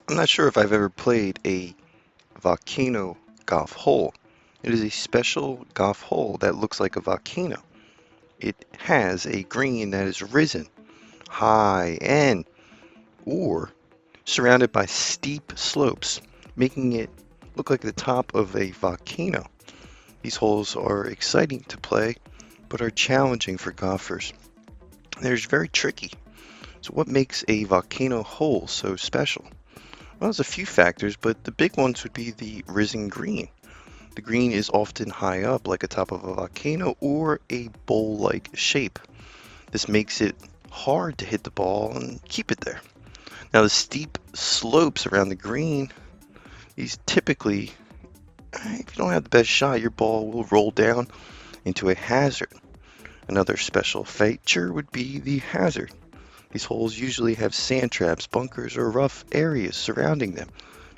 I'm not sure if I've ever played a volcano golf hole. It is a special golf hole that looks like a volcano. It has a green that is risen high and or surrounded by steep slopes, making it look like the top of a volcano. These holes are exciting to play, but are challenging for golfers. They're very tricky. So what makes a volcano hole so special? Well, there's a few factors, but the big ones would be the risen green. The green is often high up, like atop of a volcano or a bowl-like shape. This makes it hard to hit the ball and keep it there. Now, the steep slopes around the green, these typically, if you don't have the best shot, your ball will roll down into a hazard. Another special feature would be the hazard. These holes usually have sand traps, bunkers, or rough areas surrounding them,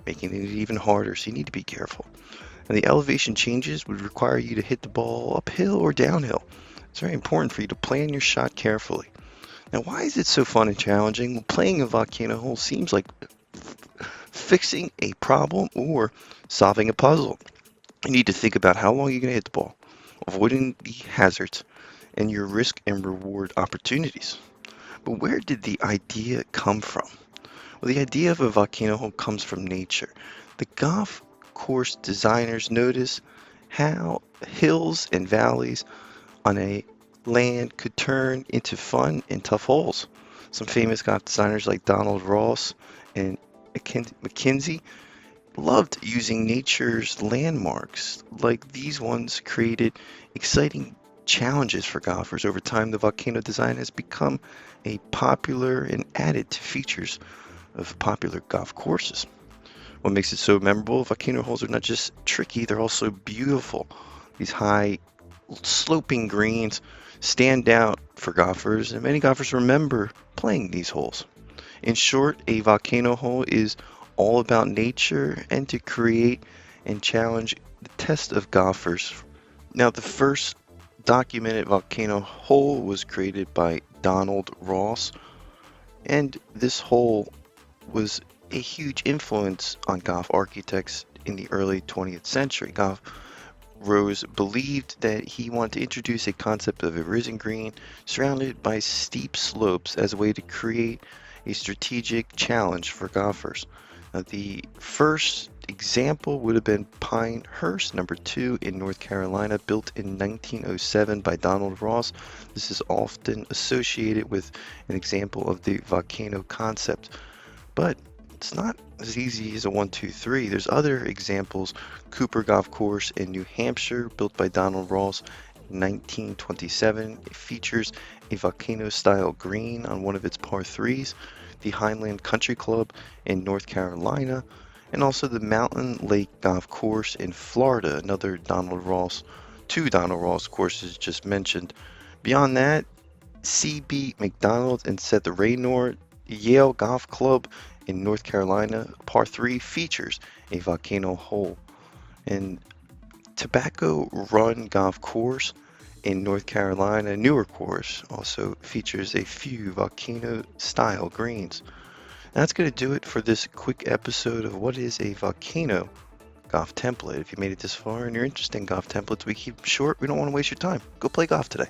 making it even harder, so you need to be careful. And the elevation changes would require you to hit the ball uphill or downhill. It's very important for you to plan your shot carefully. Now, why is it so fun and challenging? Well, playing a volcano hole seems like fixing a problem or solving a puzzle. You need to think about how long you're going to hit the ball, avoiding the hazards, and your risk and reward opportunities. But where did the idea come from? Well, the idea of a volcano hole comes from nature. The golf course designers noticed how hills and valleys on a land could turn into fun and tough holes. Some famous golf designers like Donald Ross and McKinsey loved using nature's landmarks. Like these ones created exciting challenges for golfers. Over time, the volcano design has become a popular and added to features of popular golf courses. What makes it so memorable? Volcano holes are not just tricky, they're also beautiful. These high sloping greens stand out for golfers, and many golfers remember playing these holes. In short, a volcano hole is all about nature and to create and challenge the test of golfers. Now, the first documented volcano hole was created by Donald Ross, and this hole was a huge influence on golf architects in the early 20th century. Golf Rose believed that he wanted to introduce a concept of a risen green surrounded by steep slopes as a way to create a strategic challenge for golfers. Now, the first example would have been Pinehurst number 2 in North Carolina, built in 1907 by Donald Ross. This is often associated with an example of the volcano concept, but it's not as easy as a 1, 2, 3. There's other examples. Cooper Golf Course in New Hampshire, built by Donald Ross in 1927. It features a volcano-style green on one of its par 3s. The Highland Country Club in North Carolina, and also the Mountain Lake Golf Course in Florida, another two Donald Ross courses just mentioned. Beyond that, C.B. McDonald and Seth Raynor Yale Golf Club in North Carolina, par 3 features a volcano hole. And Tobacco Run Golf Course in North Carolina, newer course, also features a few volcano-style greens. That's going to do it for this quick episode of what is a volcano golf template. If you made it this far and you're interested in golf templates, we keep them short. We don't want to waste your time. Go play golf today.